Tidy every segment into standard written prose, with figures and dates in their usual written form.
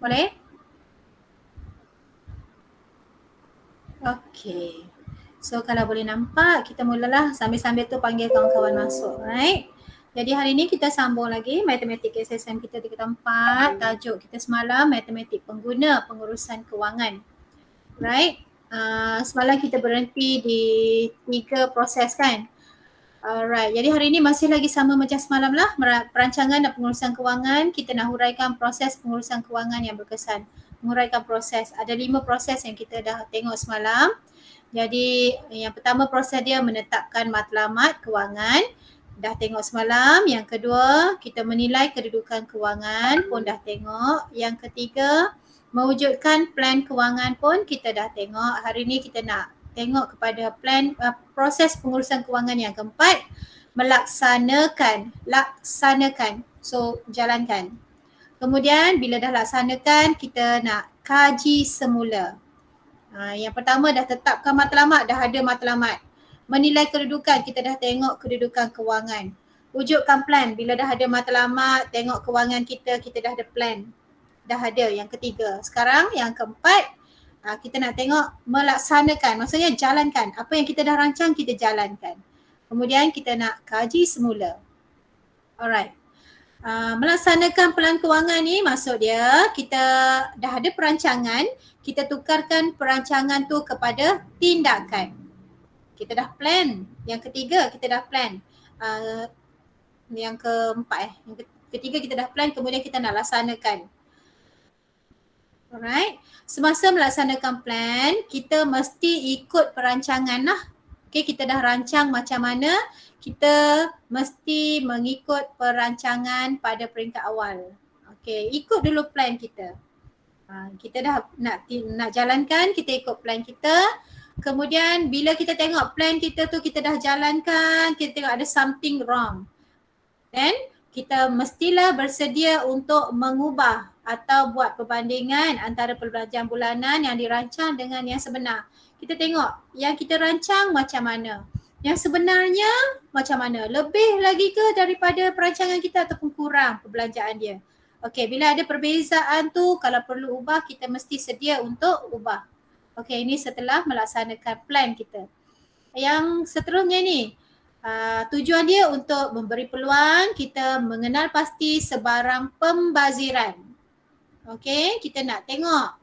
Boleh? Okey. So kalau boleh nampak, kita mulalah sambil-sambil tu panggil kawan-kawan masuk, right? Jadi hari ni kita sambung lagi matematik SSM kita tingkat 4. Tajuk kita semalam matematik pengguna pengurusan kewangan. Right? Semalam kita berhenti di 3 proses kan? Alright, jadi hari ini masih lagi sama macam semalam lah, perancangan dan pengurusan kewangan. Kita nak huraikan proses pengurusan kewangan yang berkesan. Menguraikan proses, ada 5 proses yang kita dah tengok semalam. Jadi yang pertama proses dia menetapkan matlamat kewangan, dah tengok semalam. Yang kedua, kita menilai kedudukan kewangan pun dah tengok. Yang ketiga, mewujudkan plan kewangan pun kita dah tengok. Hari ni kita nak tengok kepada plan proses pengurusan kewangan yang keempat, laksanakan. So jalankan. Kemudian bila dah laksanakan, kita nak kaji semula. Yang pertama dah tetapkan matlamat, dah ada matlamat. Menilai kedudukan, kita dah tengok kedudukan kewangan. Wujudkan plan, bila dah ada matlamat, tengok kewangan kita dah ada plan. Dah ada yang ketiga. Sekarang yang keempat, kita nak tengok melaksanakan, maksudnya jalankan. Apa yang kita dah rancang, kita jalankan. Kemudian kita nak kaji semula. Alright. Melaksanakan pelan kewangan ni maksud dia kita dah ada perancangan, kita tukarkan perancangan tu kepada tindakan. Kita dah plan. Yang ketiga kita dah plan. Yang keempat yang ketiga kita dah plan, kemudian kita nak laksanakan. Alright. Semasa melaksanakan plan, kita mesti ikut perancangan lah. Okay, kita dah rancang macam mana, kita mesti mengikut perancangan pada peringkat awal. Okay, ikut dulu plan kita. Kita dah nak jalankan, kita ikut plan kita. Kemudian bila kita tengok plan kita tu kita dah jalankan, kita tengok ada something wrong. Then kita mestilah bersedia untuk mengubah atau buat perbandingan antara perbelanjaan bulanan yang dirancang dengan yang sebenar. Kita tengok yang kita rancang macam mana, yang sebenarnya macam mana, lebih lagi ke daripada perancangan kita ataupun kurang perbelanjaan dia. Okey, bila ada perbezaan tu, kalau perlu ubah, kita mesti sedia untuk ubah. Okey, ini setelah melaksanakan plan kita. Yang seterusnya ni, tujuan dia untuk memberi peluang kita mengenal pasti sebarang pembaziran. Okey, kita nak tengok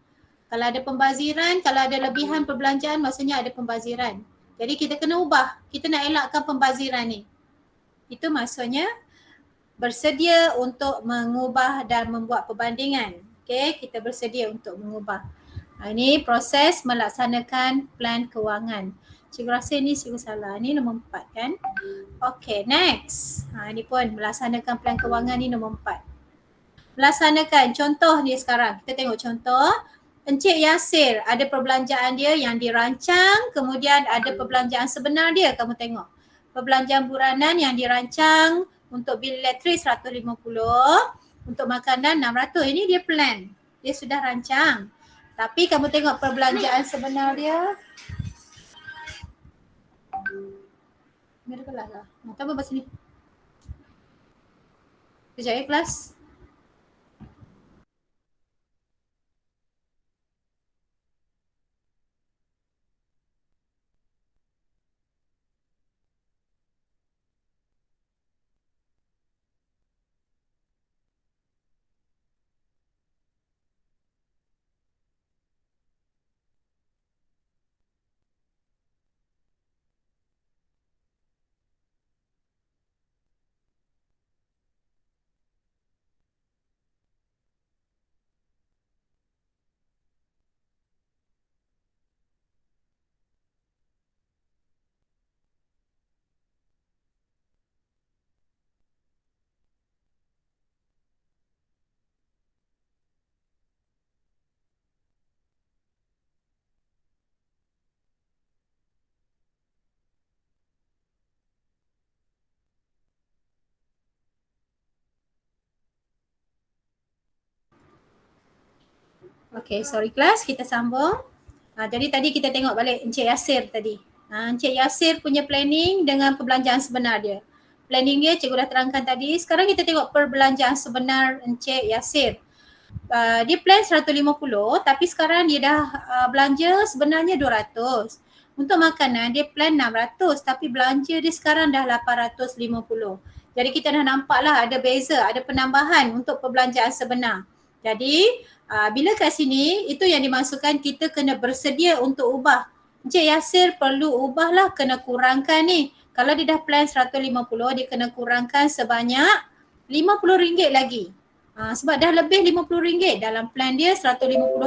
kalau ada pembaziran, kalau ada lebihan perbelanjaan maksudnya ada pembaziran. Jadi kita kena ubah, kita nak elakkan pembaziran ni. Itu maksudnya bersedia untuk mengubah dan membuat perbandingan. Okey, kita bersedia untuk mengubah. Ini proses melaksanakan plan kewangan. Cikgu rasa ni cikgu salah. Ni nombor 4 kan? Okay, next. Ini pun melaksanakan plan kewangan ni nombor 4. Melaksanakan, contoh ni sekarang. Kita tengok contoh. Encik Yasir, ada perbelanjaan dia yang dirancang, kemudian ada perbelanjaan sebenar dia. Kamu tengok. Perbelanjaan bulanan yang dirancang untuk bil elektrik 150, untuk makanan 600. Ini dia plan. Dia sudah rancang. Tapi kamu tengok perbelanjaan sebenar dia. Mereka kelas lah. Kamu bahasa ni. Sekejap ya kelas. Okay, sorry kelas, kita sambung. Jadi tadi kita tengok balik Encik Yasir tadi. Encik Yasir punya planning dengan perbelanjaan sebenar dia. Planning dia cikgu dah terangkan tadi. Sekarang kita tengok perbelanjaan sebenar Encik Yasir. dia plan 150 tapi sekarang dia dah belanja sebenarnya 200. Untuk makanan dia plan 600 tapi belanja dia sekarang dah 850. Jadi kita dah nampak lah ada beza, ada penambahan untuk perbelanjaan sebenar. Jadi bila kat sini itu yang dimaksudkan kita kena bersedia untuk ubah. Encik Yasir perlu ubahlah, kena kurangkan ni. Kalau dia dah plan 150 dia kena kurangkan sebanyak RM50 lagi. Sebab dah lebih RM50 dalam plan dia 150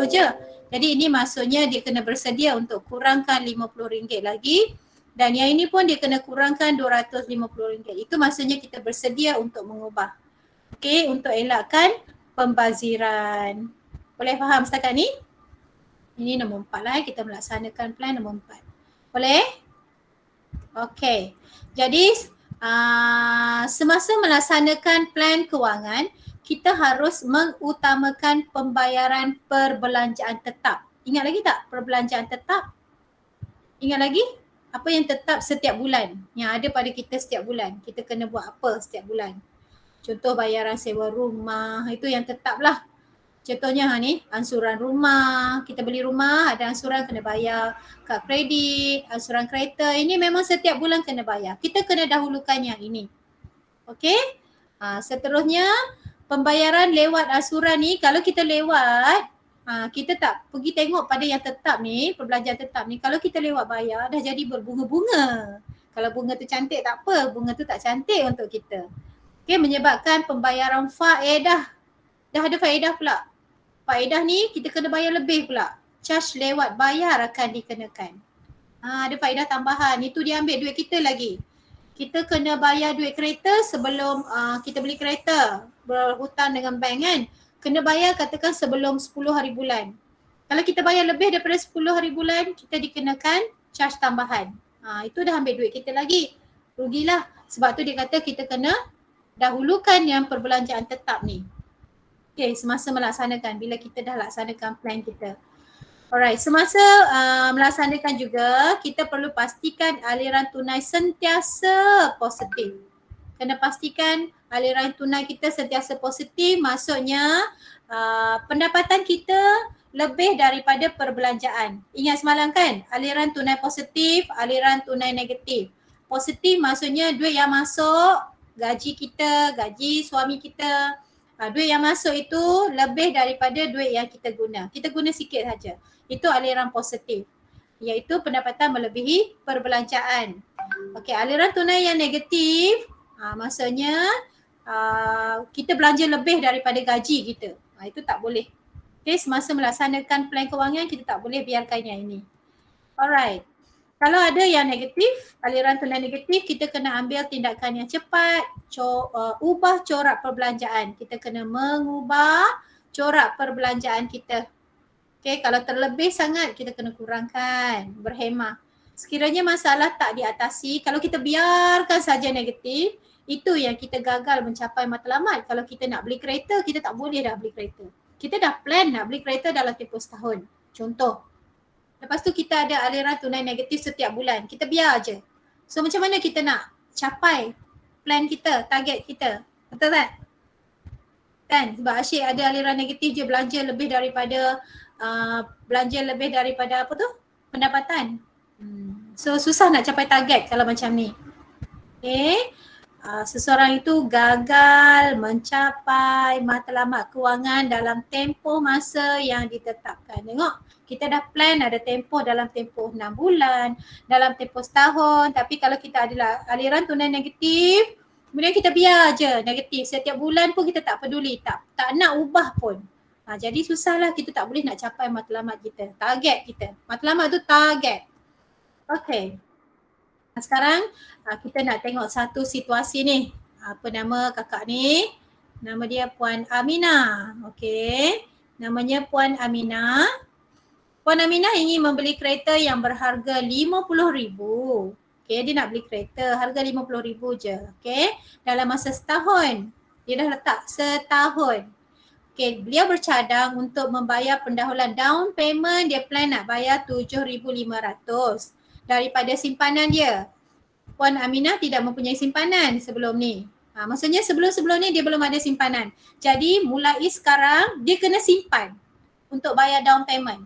je. Jadi ini maksudnya dia kena bersedia untuk kurangkan RM50 lagi. Dan yang ini pun dia kena kurangkan RM250. Itu maksudnya kita bersedia untuk mengubah. Okey, untuk elakkan pembaziran. Boleh faham setakat ni? Ini nombor 4 lah, kita melaksanakan plan nombor 4. Boleh? Okey. Jadi semasa melaksanakan plan kewangan, kita harus mengutamakan pembayaran perbelanjaan tetap. Ingat lagi tak perbelanjaan tetap? Ingat lagi? Apa yang tetap setiap bulan? Yang ada pada kita setiap bulan. Kita kena buat apa setiap bulan? Contoh bayaran sewa rumah, itu yang tetap lah. Contohnya ni, ansuran rumah, kita beli rumah ada ansuran kena bayar, kad kredit, ansuran kereta, ini memang setiap bulan kena bayar. Kita kena dahulukan yang ini. Okey? Seterusnya, pembayaran lewat ansuran ni, kalau kita lewat, kita tak pergi tengok pada yang tetap ni, perbelanjaan tetap ni, kalau kita lewat bayar dah jadi berbunga-bunga. Kalau bunga tu cantik tak apa, bunga tu tak cantik untuk kita. Okey, menyebabkan pembayaran faedah. Dah ada faedah pula. Faedah ni kita kena bayar lebih pula. Charge lewat bayar akan dikenakan. Ada faedah tambahan. Itu dia ambil duit kita lagi. Kita kena bayar duit kereta sebelum kita beli kereta. Berhutang dengan bank kan. Kena bayar katakan sebelum 10 hari bulan. Kalau kita bayar lebih daripada 10 hari bulan, kita dikenakan charge tambahan. Itu dah ambil duit kita lagi. Rugilah. Sebab tu dia kata kita kena dahulukan yang perbelanjaan tetap ni. Okay, semasa melaksanakan, bila kita dah laksanakan plan kita. Alright, semasa melaksanakan juga, kita perlu pastikan aliran tunai sentiasa positif. Kena pastikan aliran tunai kita sentiasa positif, maksudnya pendapatan kita lebih daripada perbelanjaan. Ingat semalam kan, aliran tunai positif, aliran tunai negatif. Positif maksudnya duit yang masuk, gaji kita, gaji suami kita, duit yang masuk itu lebih daripada duit yang kita guna. Kita guna sikit saja. Itu aliran positif. Iaitu pendapatan melebihi perbelanjaan. Okey, aliran tunai yang negatif, maksudnya kita belanja lebih daripada gaji kita. Itu tak boleh. Okey, semasa melaksanakan plan kewangan kita tak boleh biarkan yang ini. Alright. Kalau ada yang negatif, aliran tunai negatif, kita kena ambil tindakan yang cepat, ubah corak perbelanjaan. Kita kena mengubah corak perbelanjaan kita. Okay, kalau terlebih sangat kita kena kurangkan, berhemah. Sekiranya masalah tak diatasi, kalau kita biarkan saja negatif, itu yang kita gagal mencapai matlamat. Kalau kita nak beli kereta, kita tak boleh dah beli kereta. Kita dah plan nak beli kereta dalam tempoh setahun. Contoh. Lepas tu kita ada aliran tunai negatif setiap bulan. Kita biar je. So macam mana kita nak capai plan kita, target kita? Betul tak? Kan? Sebab asyik ada aliran negatif je, belanja lebih daripada apa tu? Pendapatan. So susah nak capai target kalau macam ni. Okay. Seseorang itu gagal mencapai matlamat kewangan dalam tempoh masa yang ditetapkan. Tengok, kita dah plan ada tempoh dalam tempoh 6 bulan, dalam tempoh setahun. Tapi kalau kita ada aliran tunai negatif, kemudian kita biar je negatif. Setiap bulan pun kita tak peduli, tak nak ubah pun. Jadi susahlah, kita tak boleh nak capai matlamat kita, target kita. Matlamat tu target. Okay. Sekarang kita nak tengok satu situasi ni. Apa nama kakak ni? Nama dia Puan Aminah. Okey. Namanya Puan Aminah. Puan Aminah ingin membeli kereta yang berharga RM50,000. Okey, dia nak beli kereta harga RM50,000 je. Okey. Dalam masa setahun. Dia dah letak setahun. Okey, beliau bercadang untuk membayar pendahuluan down payment, dia plan nak bayar RM7,500 daripada simpanan dia. Puan Aminah tidak mempunyai simpanan sebelum ni. Maksudnya sebelum-sebelum ni dia belum ada simpanan. Jadi mulai sekarang dia kena simpan untuk bayar down payment.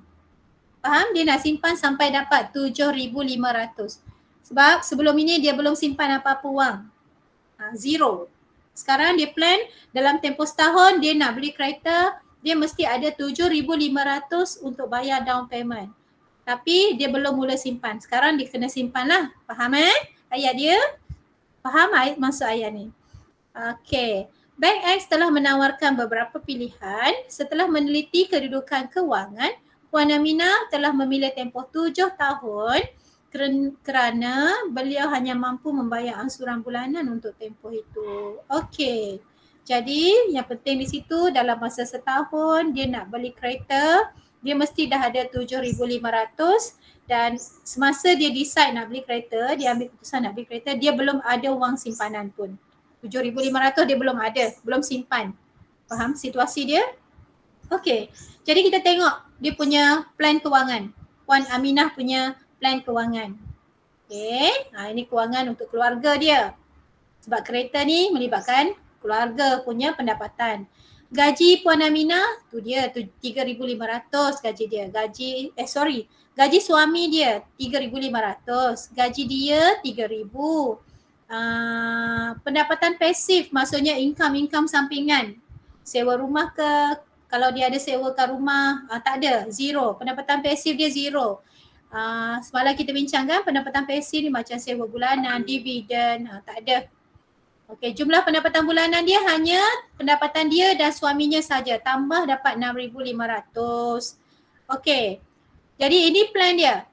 Faham? Dia nak simpan sampai dapat 7,500. Sebab sebelum ini dia belum simpan apa-apa wang. Zero. Sekarang dia plan dalam tempoh setahun dia nak beli kereta, dia mesti ada 7,500 untuk bayar down payment. Tapi dia belum mula simpan. Sekarang dia kena simpan lah. Faham ayat dia? Faham maksud ayat ni? Okey. Bank X telah menawarkan beberapa pilihan. Setelah meneliti kedudukan kewangan, Puan Aminah telah memilih tempoh 7 tahun kerana beliau hanya mampu membayar angsuran bulanan untuk tempoh itu. Okey. Jadi yang penting di situ dalam masa setahun dia nak beli kereta, dia mesti dah ada 7,500 dan semasa dia decide nak beli kereta, dia ambil keputusan nak beli kereta, dia belum ada wang simpanan pun. 7,500 dia belum ada, belum simpan. Faham situasi dia? Okey. Jadi kita tengok dia punya plan kewangan. Puan Aminah punya plan kewangan. Okey. Ini kewangan untuk keluarga dia. Sebab kereta ni melibatkan keluarga punya pendapatan. Gaji Puan Aminah tu dia 3,500 gaji dia. Gaji suami dia 3,500. Gaji dia 3,000. Pendapatan pasif maksudnya income sampingan. Sewa rumah ke, kalau dia ada sewakan rumah, tak ada, zero. Pendapatan pasif dia zero. Semalam kita bincangkan pendapatan pasif ni macam sewa bulanan, dividen, tak ada. Okey, jumlah pendapatan bulanan dia hanya pendapatan dia dan suaminya saja, tambah dapat 6,500. Okey. Jadi ini plan dia.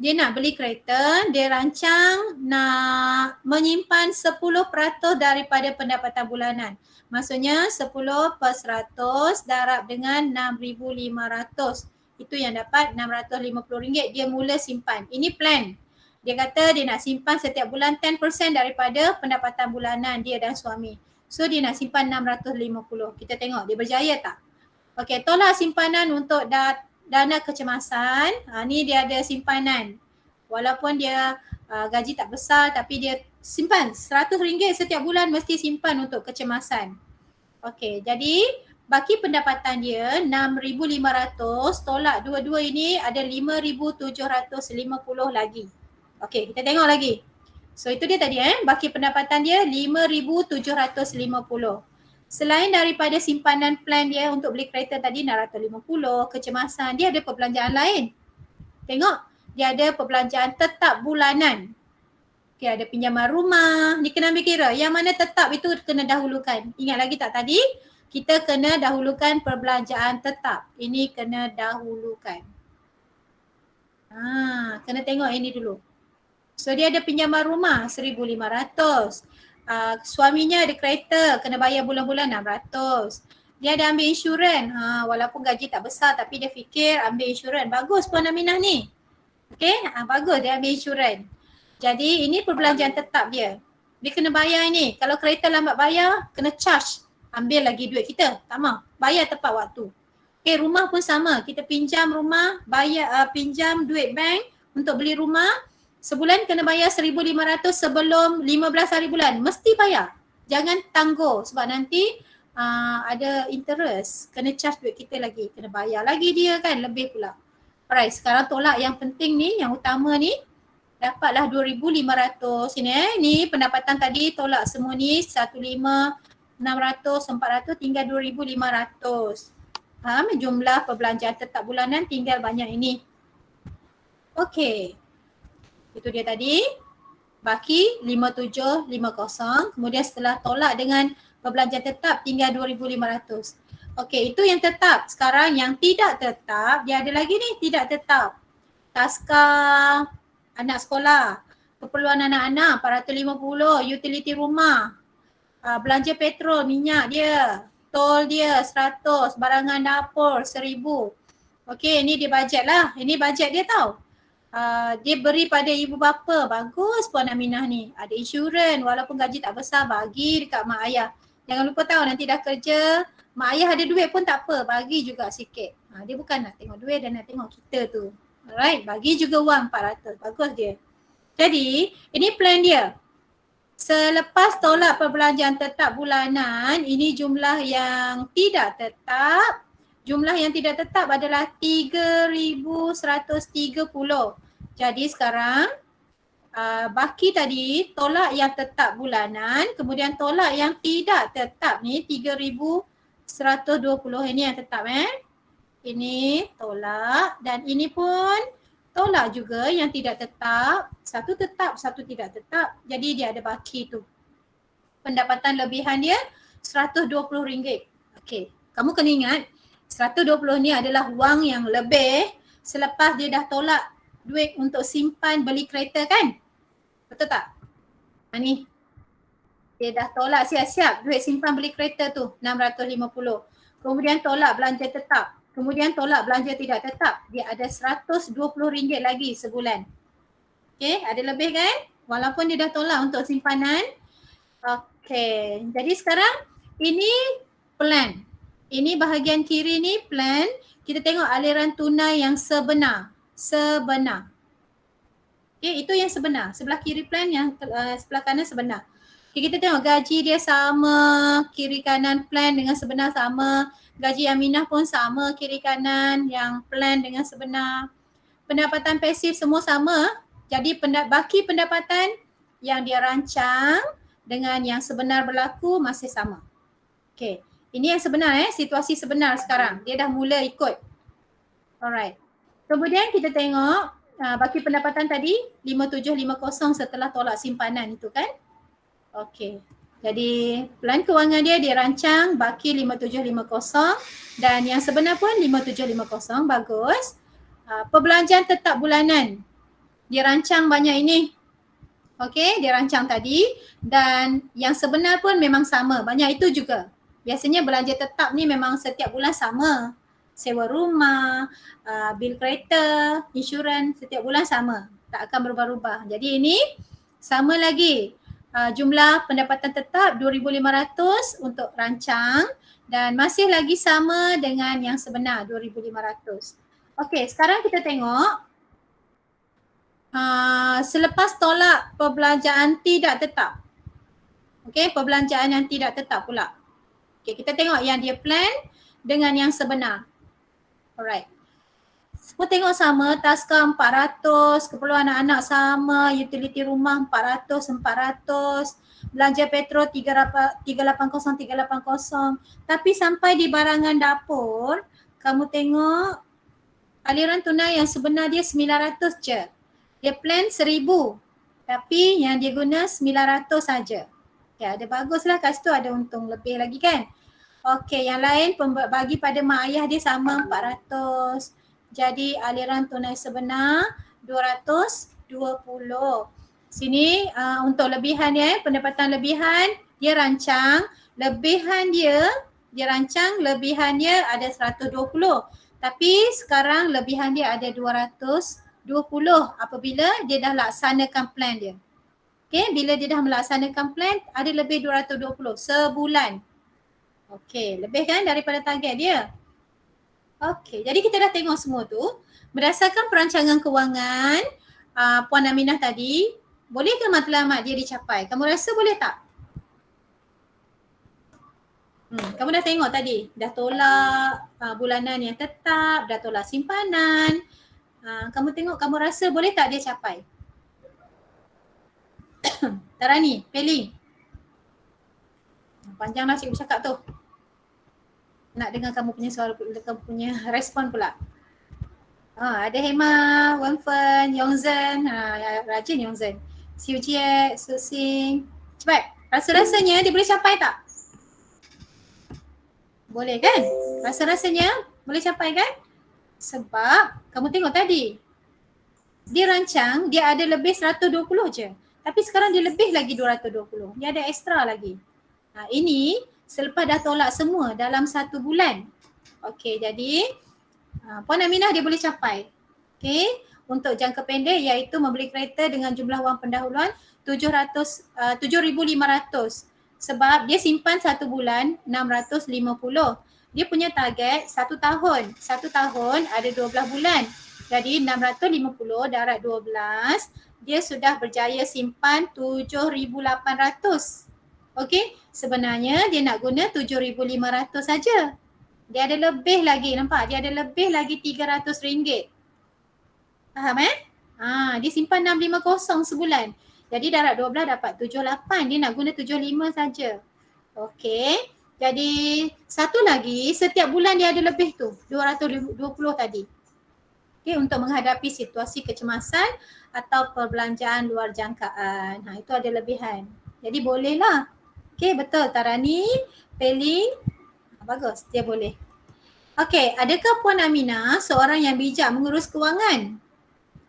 Dia nak beli kereta, dia rancang nak menyimpan 10% daripada pendapatan bulanan. Maksudnya 10/100 darab dengan 6,500. Itu yang dapat RM650 dia mula simpan. Ini plan. Dia kata dia nak simpan setiap bulan 10% daripada pendapatan bulanan dia dan suami. So dia nak simpan 650. Kita tengok dia berjaya tak? Okey, tolak simpanan untuk dana kecemasan. Ni dia ada simpanan. Walaupun dia gaji tak besar tapi dia simpan RM100 setiap bulan mesti simpan untuk kecemasan. Okey, jadi baki pendapatan dia 6,500 tolak dua-dua ini ada 5,750 lagi. Okey, kita tengok lagi. So itu dia tadi baki pendapatan dia 5,750. Selain daripada simpanan plan dia untuk beli kereta tadi 650, kecemasan, dia ada perbelanjaan lain. Tengok, dia ada perbelanjaan tetap bulanan. Okay, ada pinjaman rumah, ni kena ambil kira. Yang mana tetap itu kena dahulukan. Ingat lagi tak tadi? Kita kena dahulukan perbelanjaan tetap. Ini kena dahulukan. Kena tengok ini dulu. So dia ada pinjaman rumah 1,500. Suaminya ada kereta, kena bayar bulan-bulan 600. Dia ada ambil insurans, walaupun gaji tak besar tapi dia fikir ambil insurans. Bagus Puan Aminah ni. Okay, bagus dia ambil insurans. Jadi ini perbelanjaan tetap dia. Dia kena bayar ini. Kalau kereta lambat bayar, kena charge. Ambil lagi duit kita, tak mau. Bayar tepat waktu. Okay, rumah pun sama. Kita pinjam rumah, bayar pinjam duit bank untuk beli rumah. Sebulan kena bayar 1,500 sebelum 15 hari bulan. Mesti bayar. Jangan tangguh sebab nanti ada interest. Kena charge duit kita lagi. Kena bayar lagi dia kan, lebih pula. Alright, sekarang tolak yang penting ni, yang utama ni. Dapatlah 2,500 ini Ni pendapatan tadi tolak semua ni 1,500, 600, 400 tinggal 2,500. Faham? Jumlah perbelanjaan tetap bulanan tinggal banyak ini. Okey. Itu dia tadi. Baki 5,750. Kemudian setelah tolak dengan perbelanjaan tetap tinggal 2,500. Okey, itu yang tetap. Sekarang yang tidak tetap, dia ada lagi ni tidak tetap. Taskar anak sekolah, keperluan anak-anak 450, utility rumah, belanja petrol, minyak dia, tol dia 100, barangan dapur 1,000. Okey, ini dia bajet lah. Ini bajet dia tau. Dia beri pada ibu bapa. Bagus Puan Aminah ni. Ada insurans walaupun gaji tak besar, bagi dekat mak ayah. Jangan lupa tahu nanti dah kerja, mak ayah ada duit pun tak apa, bagi juga sikit. Dia bukan nak tengok duit dan nak tengok kita tu. Alright, bagi juga wang 400. Bagus dia. Jadi, ini plan dia. Selepas tolak perbelanjaan tetap bulanan, ini jumlah yang tidak tetap. Jumlah yang tidak tetap adalah 3,130. Jadi sekarang baki tadi tolak yang tetap bulanan, kemudian tolak yang tidak tetap ni 3,120. Ini yang tetap Ini tolak dan ini pun tolak juga yang tidak tetap. Satu tetap, satu tidak tetap. Jadi dia ada baki tu. Pendapatan lebihan dia RM120. Okey, kamu kena ingat RM120 ni adalah wang yang lebih selepas dia dah tolak duit untuk simpan beli kereta kan? Betul tak? Ni dia dah tolak siap-siap duit simpan beli kereta tu RM650. Kemudian tolak belanja tetap. Kemudian tolak belanja tidak tetap. Dia ada RM120 lagi sebulan. Okey, ada lebih kan? Walaupun dia dah tolak untuk simpanan. Okey, jadi sekarang ini plan. Ini bahagian kiri ni plan. Kita tengok aliran tunai yang sebenar. Okey, itu yang sebenar. Sebelah kiri plan, yang sebelah kanan sebenar. Okay, kita tengok gaji dia sama, kiri kanan plan dengan sebenar sama. Gaji Aminah pun sama, kiri kanan yang plan dengan sebenar. Pendapatan pasif semua sama. Jadi baki pendapatan yang dia rancang dengan yang sebenar berlaku masih sama. Okay, ini yang sebenar situasi sebenar sekarang. Dia dah mula ikut. Alright. Kemudian kita tengok baki pendapatan tadi 5750 setelah tolak simpanan itu kan. Okey. Jadi plan kewangan dia rancang baki 5750 dan yang sebenar pun 5750. Bagus. Perbelanjaan tetap bulanan. Dia rancang banyak ini. Okey, dia rancang tadi dan yang sebenar pun memang sama. Banyak itu juga. Biasanya belanja tetap ni memang setiap bulan sama. Sewa rumah, bil kereta, insurans setiap bulan sama. Tak akan berubah-ubah. Jadi ini sama lagi. Jumlah pendapatan tetap 2,500 untuk rancang dan masih lagi sama dengan yang sebenar 2,500. Okey, sekarang kita tengok selepas tolak perbelanjaan tidak tetap. Okey, perbelanjaan yang tidak tetap pula. Okey, kita tengok yang dia plan dengan yang sebenar. Alright. Semua tengok sama, taska 400, keperluan anak-anak sama, utility rumah 400, belanja petrol 380. Tapi sampai di barangan dapur, kamu tengok aliran tunai yang sebenar dia 900 je. Dia plan 1,000 tapi yang dia guna 900 saja. Okay, ada baguslah kat situ ada untung lebih lagi kan. Okey, yang lain bagi pada mak ayah dia sama 400. Jadi aliran tunai sebenar 220. Sini untuk lebihan pendapatan lebihan dia rancang lebihan dia rancang lebihannya ada 120. Tapi sekarang lebihan dia ada 220 apabila dia dah laksanakan plan dia. Okey, bila dia dah melaksanakan plan ada lebih 220 sebulan. Okey, lebih kan daripada target dia. Okey, jadi kita dah tengok semua tu. Berdasarkan perancangan kewangan Puan Aminah tadi, boleh ke matlamat dia dicapai? Kamu rasa boleh tak? Kamu dah tengok tadi, dah tolak bulanan yang tetap, dah tolak simpanan. Kamu tengok, kamu rasa boleh tak dia capai? Tarani, Peli. Panjanglah cikgu cakap tu. Nak dengar kamu punya suara, kamu punya respon pula. Ada Hema, Wenfen, Yongzhen, rajin Yongzhen. Siu Jie, Su Xing. Cepat, rasa-rasanya dia boleh capai tak? Boleh kan? Rasa-rasanya boleh capai kan? Sebab kamu tengok tadi, dia rancang dia ada lebih 120 je. Tapi sekarang dia lebih lagi 220. Dia ada extra lagi. Ini selepas dah tolak semua dalam 1 bulan. Okey, jadi Puan Aminah dia boleh capai. Okey, untuk jangka pendek iaitu membeli kereta dengan jumlah wang pendahuluan 7,500. Sebab dia simpan 1 bulan 650. Dia punya target 1 tahun. 1 tahun ada 12 bulan. Jadi 650 darab 12, dia sudah berjaya simpan 7,800. Okey, sebenarnya dia nak guna 7,500 saja. Dia ada lebih lagi, nampak? Dia ada lebih lagi RM300. Faham dia simpan 650 sebulan. Jadi darab 12 dapat 78. Dia nak guna 75 saja. Okey. Jadi satu lagi, setiap bulan dia ada lebih tu, 220 tadi. Okey, untuk menghadapi situasi kecemasan atau perbelanjaan luar jangkaan. Itu ada lebihan. Jadi bolehlah. Okey, betul Tarani, Pelin. Bagus, dia boleh. Okey, adakah Puan Aminah seorang yang bijak mengurus kewangan?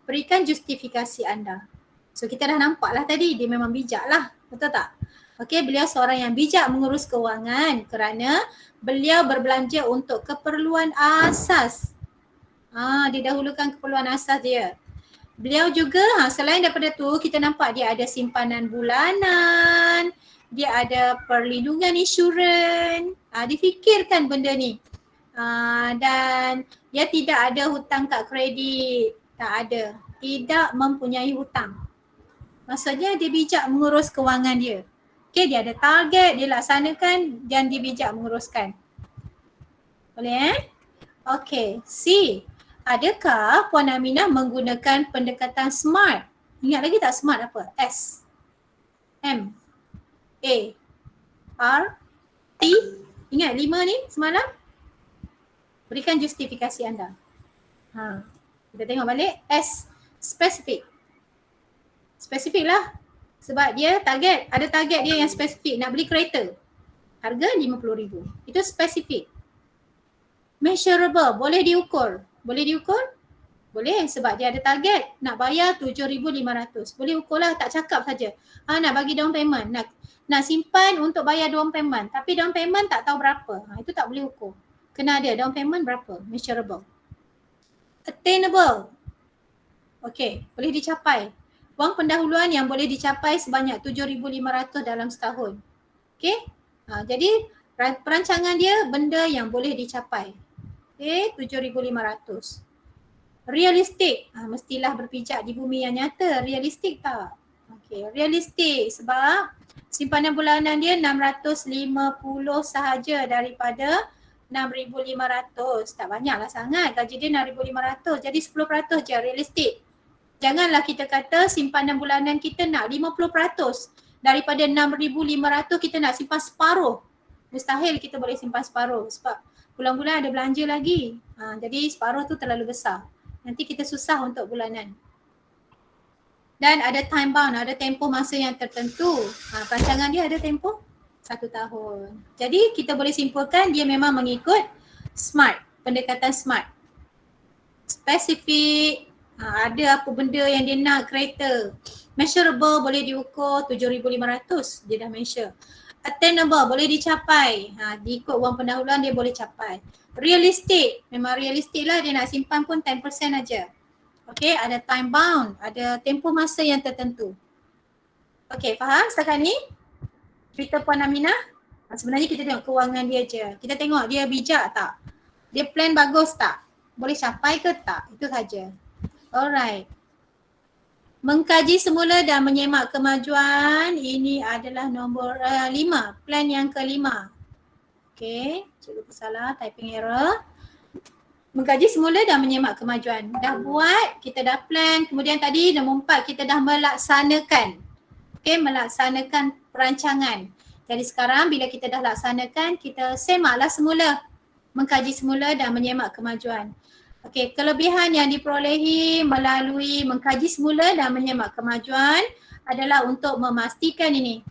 Berikan justifikasi anda. So kita dah nampak lah tadi, dia memang bijak lah. Betul tak? Okey, beliau seorang yang bijak mengurus kewangan kerana beliau berbelanja untuk keperluan asas. Dia dahulukan keperluan asas dia. Beliau juga, selain daripada tu, kita nampak dia ada simpanan bulanan, dia ada perlindungan insurans, dia fikirkan benda ni. Dan dia tidak ada hutang kad kredit, tak ada. Tidak mempunyai hutang. Maksudnya dia bijak mengurus kewangan dia. Okay, dia ada target, dia laksanakan dan dia bijak menguruskan. Boleh Okay, C. Adakah Puan Aminah menggunakan pendekatan SMART? Ingat lagi tak SMART apa? S, M, A, R, T. Ingat 5 ni semalam? Berikan justifikasi anda. Kita tengok balik. S, spesifik. Spesifik lah. Sebab dia target, ada target dia yang spesifik. Nak beli kereta. Harga RM50,000. Itu spesifik. Measurable, boleh diukur. Boleh diukur? Boleh, sebab dia ada target. Nak bayar RM7,500. Boleh ukur lah, tak cakap saja. Nak bagi down payment. Nak simpan untuk bayar down payment. Tapi down payment tak tahu berapa. Itu tak boleh ukur. Kena ada down payment berapa. Measurable. Attainable. Okey, boleh dicapai. Wang pendahuluan yang boleh dicapai sebanyak 7,500 dalam setahun. Okey, jadi perancangan dia benda yang boleh dicapai. Okey, 7,500. Realistik, mestilah berpijak di bumi yang nyata. Realistik tak? Okey, realistik sebab simpanan bulanan dia 650 sahaja daripada 6,500. Tak banyaklah sangat, gaji dia 6,500. Jadi 10% je realistik. Janganlah kita kata simpanan bulanan kita nak 50%. Daripada 6,500 kita nak simpan separuh. Mustahil kita boleh simpan separuh sebab bulan-bulan ada belanja lagi. Jadi separuh tu terlalu besar. Nanti kita susah untuk bulanan. Dan ada time bound, ada tempoh masa yang tertentu. Perancangan dia ada tempoh 1 tahun. Jadi kita boleh simpulkan dia memang mengikut SMART, pendekatan SMART. Spesifik, ada apa benda yang dia nak, kereta. Measurable, boleh diukur 7,500, dia dah measure. Attainable, boleh dicapai. Diikut wang pendahuluan dia boleh capai. Realistik, memang realistik lah, dia nak simpan pun 10% aja. Okay, ada time bound, ada tempoh masa yang tertentu. Okay, faham setakat ni? Cerita Puan Aminah? Sebenarnya kita tengok kewangan dia je. Kita tengok dia bijak tak? Dia plan bagus tak? Boleh capai ke tak? Itu saja. Alright. Mengkaji semula dan menyemak kemajuan. Ini adalah nombor 5. Plan yang kelima. Okay. Cikgu salah, typing error. Mengkaji semula dan menyemak kemajuan. Dah buat, kita dah plan. Kemudian tadi nombor 4 kita dah melaksanakan. Okay, melaksanakan perancangan. Jadi sekarang bila kita dah laksanakan, kita semaklah semula. Mengkaji semula dan menyemak kemajuan. Okey, kelebihan yang diperolehi melalui mengkaji semula dan menyemak kemajuan adalah untuk memastikan ini.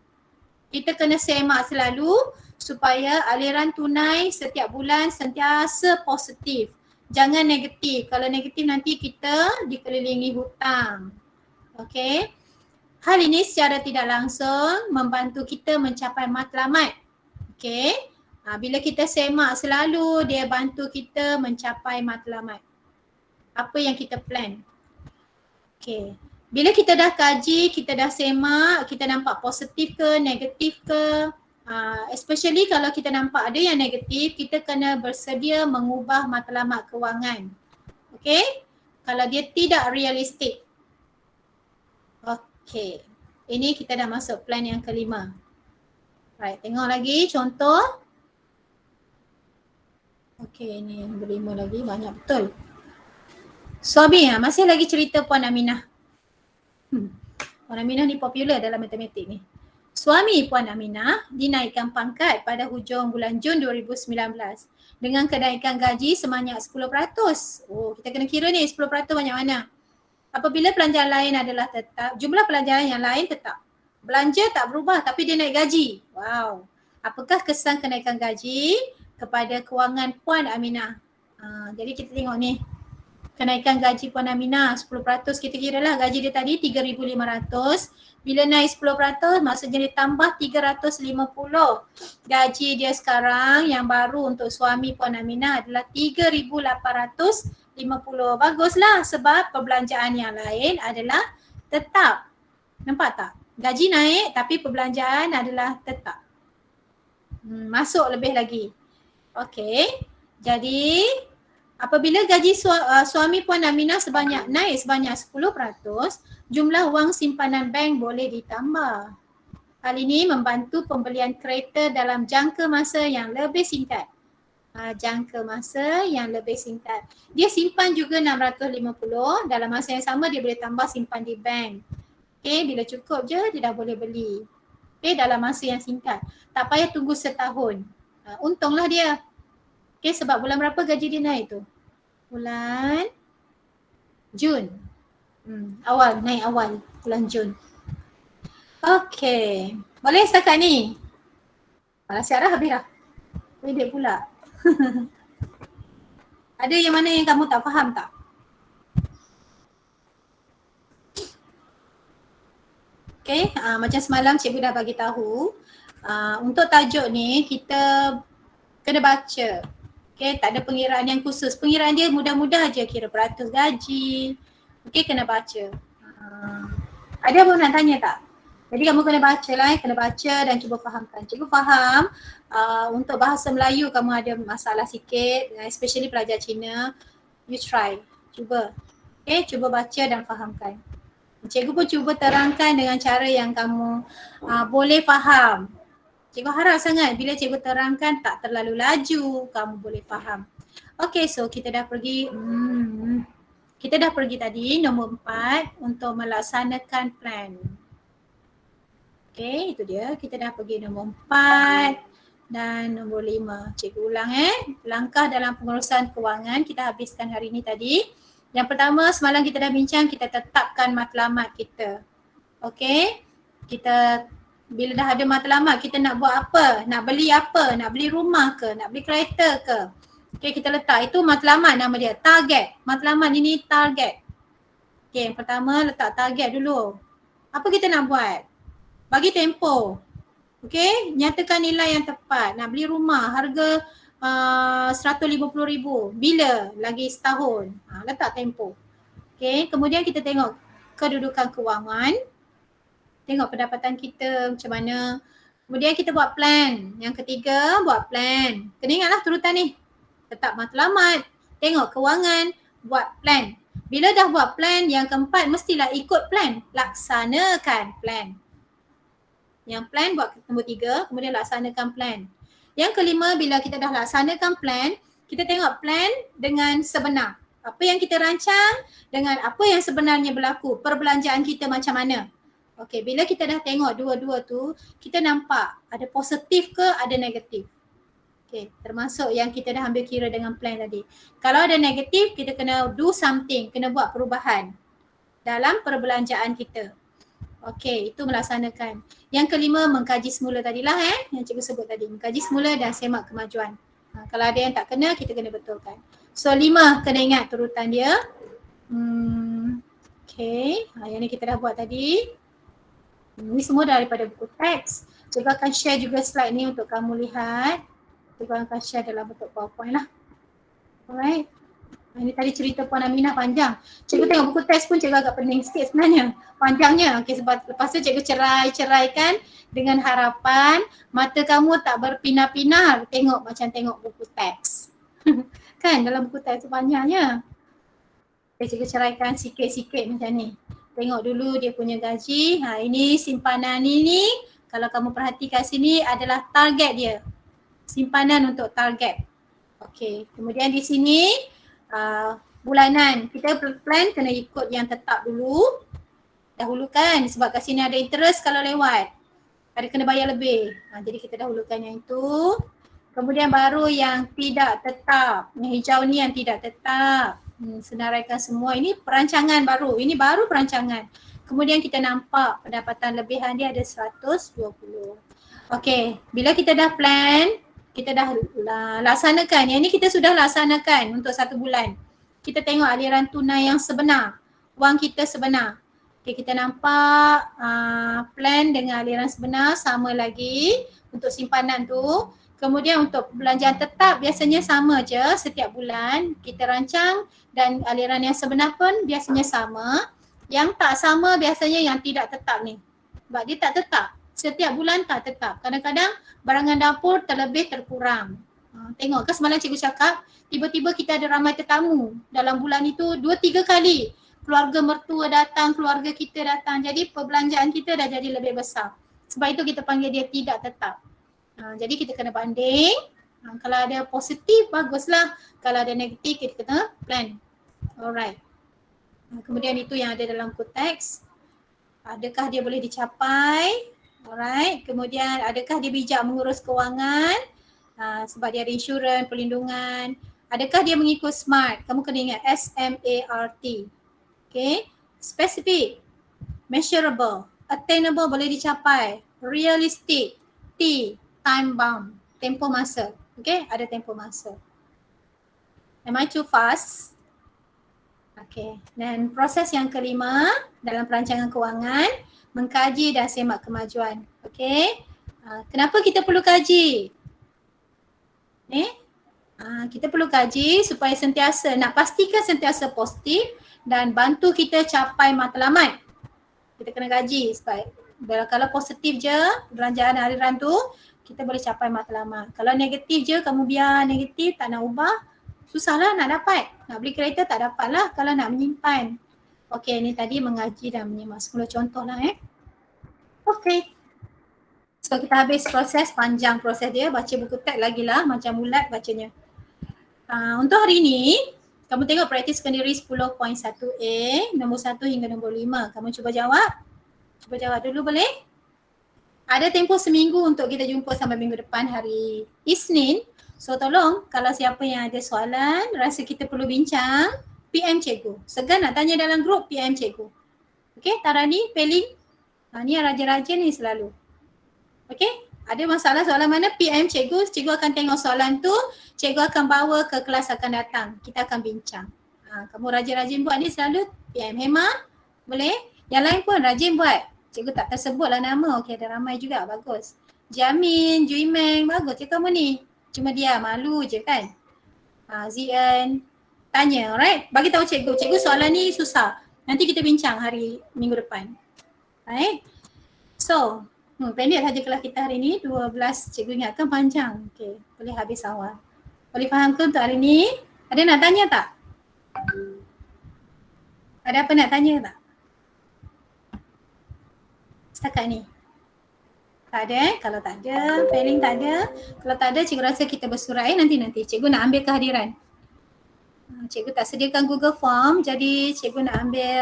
Kita kena semak selalu supaya aliran tunai setiap bulan sentiasa positif. Jangan negatif. Kalau negatif nanti kita dikelilingi hutang. Okey. Hal ini secara tidak langsung membantu kita mencapai matlamat. Okey. Bila kita semak selalu, dia bantu kita mencapai matlamat. Apa yang kita plan. Okey. Bila kita dah kaji, kita dah semak, kita nampak positif ke, negatif ke. Especially kalau kita nampak ada yang negatif, kita kena bersedia mengubah matlamat kewangan. Okey. Kalau dia tidak realistik. Okey. Ini kita dah masuk plan yang kelima. Right, tengok lagi contoh. Okey, ini yang berlima lagi, banyak betul. Suami, masih lagi cerita Puan Aminah. Puan Aminah ni popular dalam matematik ni. Suami Puan Aminah dinaikkan pangkat pada hujung bulan Jun 2019 dengan kenaikan gaji sebanyak 10%. Oh, kita kena kira ni 10% banyak mana. Apabila belanjaan lain adalah tetap, jumlah belanjaan yang lain tetap. Belanja tak berubah tapi dia naik gaji. Wow. Apakah kesan kenaikan gaji kepada kewangan Puan Aminah? Jadi kita tengok ni. Kenaikan gaji Puan Aminah 10%, kita kira lah gaji dia tadi 3,500. Bila naik 10% maksudnya dia tambah 350. Gaji dia sekarang yang baru untuk suami Puan Aminah adalah 3,850. Baguslah sebab perbelanjaan yang lain adalah tetap. Nampak tak? Gaji naik tapi perbelanjaan adalah tetap. Masuk lebih lagi. Okey. Jadi apabila gaji suami Puan Aminah naik sebanyak 10%, jumlah wang simpanan bank boleh ditambah. Hal ini membantu pembelian kereta dalam jangka masa yang lebih singkat. Jangka masa yang lebih singkat. Dia simpan juga 650, dalam masa yang sama dia boleh tambah simpan di bank. Okay, bila cukup je dia dah boleh beli. Okay, dalam masa yang singkat. Tak payah tunggu setahun. Untunglah dia. Okay, sebab bulan berapa gaji dia naik tu? Bulan Jun. Naik awal bulan Jun. Okey. Boleh setakat ni? Malah siap dah, habis dah. Pendek pula. Ada yang mana yang kamu tak faham tak? Okey, macam semalam cikgu dah bagi tahu. Untuk tajuk ni kita kena baca. Okay, tak ada pengiraan yang khusus. Pengiraan dia mudah-mudah je, kira peratus gaji. Okay, kena baca. Ada apa nak tanya tak? Jadi kamu kena baca lah, kena baca dan cuba fahamkan. Cikgu faham untuk bahasa Melayu kamu ada masalah sikit, especially pelajar Cina. You try, cuba. Okay, cuba baca dan fahamkan. Cikgu pun cuba terangkan dengan cara yang kamu boleh faham. Cikgu harap sangat bila cikgu terangkan tak terlalu laju, kamu boleh faham. Okay, so kita dah pergi, tadi nombor 4 untuk melaksanakan plan. Okay, itu dia. Kita dah pergi nombor 4 dan nombor 5. Cikgu ulang langkah dalam pengurusan kewangan kita habiskan hari ni tadi. Yang pertama, semalam kita dah bincang, kita tetapkan matlamat kita. Okay, kita bila dah ada matlamat, kita nak buat apa? Nak beli apa? Nak beli rumah ke? Nak beli kereta ke? Okay, kita letak. Itu matlamat nama dia. Target. Matlamat ini target. Okay, yang pertama letak target dulu. Apa kita nak buat? Bagi tempoh. Okay, nyatakan nilai yang tepat. Nak beli rumah, harga 150,000. Bila? Lagi setahun. Letak tempoh. Okay, kemudian kita tengok kedudukan kewangan. Tengok pendapatan kita macam mana. Kemudian kita buat plan. Yang ketiga, buat plan. Kena ingatlah turutan ni. Tetap matlamat, tengok kewangan, buat plan. Bila dah buat plan, yang keempat mestilah ikut plan. Laksanakan plan. Yang plan buat nombor 3, kemudian laksanakan plan. Yang kelima, bila kita dah laksanakan plan, kita tengok plan dengan sebenar. Apa yang kita rancang dengan apa yang sebenarnya berlaku. Perbelanjaan kita macam mana. Okey, bila kita dah tengok dua-dua tu, kita nampak ada positif ke ada negatif. Okey, termasuk yang kita dah ambil kira dengan plan tadi. Kalau ada negatif, kita kena do something, kena buat perubahan dalam perbelanjaan kita. Okey, itu melaksanakan. Yang kelima, mengkaji semula tadilah yang cikgu sebut tadi. Mengkaji semula dan semak kemajuan. Kalau ada yang tak kena, kita kena betulkan. So 5, kena ingat turutan dia. Okey, yang ni kita dah buat tadi. Ini semua daripada buku teks. Cikgu akan share juga slide ni untuk kamu lihat. Cikgu akan share dalam bentuk PowerPoint lah. Alright. Ini tadi cerita Puan Aminah panjang. Cikgu tengok buku teks pun cikgu agak pening sikit sebenarnya. Panjangnya. Okay, sebab lepas tu cikgu ceraikan dengan harapan mata kamu tak berpinah-pinah tengok macam tengok buku teks. Kan dalam buku teks tu panjangnya. Cikgu ceraikan sikit-sikit macam ni. Tengok dulu dia punya gaji. Ini simpanan ini kalau kamu perhatikan sini adalah target dia. Simpanan untuk target. Okey, kemudian di sini bulanan. Kita plan kena ikut yang tetap dulu. Dahulukan sebab kat sini ada interest kalau lewat. Ada kena bayar lebih. Jadi kita dahulukan yang itu. Kemudian baru yang tidak tetap. Yang hijau ni yang tidak tetap. Senaraikan semua. Ini perancangan baru. Ini baru perancangan. Kemudian kita nampak pendapatan lebihan dia ada 120. Okey, bila kita dah plan, kita dah laksanakan. Yang ni kita sudah laksanakan untuk 1 bulan. Kita tengok aliran tunai yang sebenar. Wang kita sebenar. Okay, kita nampak plan dengan aliran sebenar sama lagi untuk simpanan tu. Kemudian untuk belanjaan tetap biasanya sama je setiap bulan kita rancang dan aliran yang sebenar pun biasanya sama. Yang tak sama biasanya yang tidak tetap ni. Sebab dia tak tetap. Setiap bulan tak tetap. Kadang-kadang barangan dapur terlebih terkurang. Tengok ke semalam cikgu cakap tiba-tiba kita ada ramai tetamu. Dalam bulan itu 2-3 kali. Keluarga mertua datang, keluarga kita datang. Jadi perbelanjaan kita dah jadi lebih besar. Sebab itu kita panggil dia tidak tetap. Jadi kita kena banding. Kalau ada positif, baguslah. Kalau ada negatif, kita kena plan. Alright. Kemudian itu yang ada dalam konteks. Adakah dia boleh dicapai? Alright. Kemudian adakah dia bijak mengurus kewangan? Sebab dia ada insurans, perlindungan. Adakah dia mengikut SMART? Kamu kena ingat SMART. Okay, specific, measurable, attainable boleh dicapai, realistic, T, time bound, tempoh masa. Okay, ada tempoh masa. Am I too fast? Okay, dan proses yang kelima dalam perancangan kewangan, mengkaji dan semak kemajuan. Okay, kenapa kita perlu kaji? Kita perlu kaji supaya sentiasa, nak pastikan sentiasa positif dan bantu kita capai matlamat. Kita kena kaji sebab kalau positif je belanjaan harian tu, kita boleh capai matlamat. Kalau negatif je, kamu biar negatif, tak nak ubah, susahlah nak dapat. Nak beli kereta tak dapat lah kalau nak menyimpan. Okey, ni tadi mengaji dan menyimak 10 contoh lah Okey. So kita habis proses, panjang proses dia, baca buku teks lagi lah macam Mulat bacanya. Untuk hari ni, kamu tengok praktis sendiri 10.1A, nombor 1 hingga nombor 5. Kamu cuba jawab. Cuba jawab dulu boleh? Ada tempoh seminggu untuk kita jumpa sampai minggu depan hari Isnin. So tolong kalau siapa yang ada soalan, rasa kita perlu bincang, PM cikgu. Segan nak tanya dalam grup, PM cikgu. Okay, Tarani, Peling. Ni yang raja-raja ni selalu. Okay, ada masalah soalan mana, PM cikgu. Cikgu akan tengok soalan tu, cikgu akan bawa ke kelas akan datang. Kita akan bincang. Kamu rajin-rajin buat ni selalu, PM Hema, boleh? Yang lain pun rajin buat. Cikgu tak tersebut lah nama. Okey, ada ramai juga, bagus. Jamin, Juimeng, bagus je kamu ni. Cuma dia malu je kan. Zien, tanya, alright? Bagi tahu cikgu, cikgu soalan ni susah. Nanti kita bincang hari minggu depan. Alright? So, pendek saja kelas kita hari ni, 12 cikgu ingatkan panjang. Okey, boleh habis awal. Boleh faham ke untuk hari ni? Ada nak tanya tak? Ada apa nak tanya tak? Setakat ni? Tak ada Kalau tak ada, Peling tak ada. Kalau tak ada, cikgu rasa kita bersurat nanti. Cikgu nak ambil kehadiran. Cikgu tak sediakan Google Form, jadi cikgu nak ambil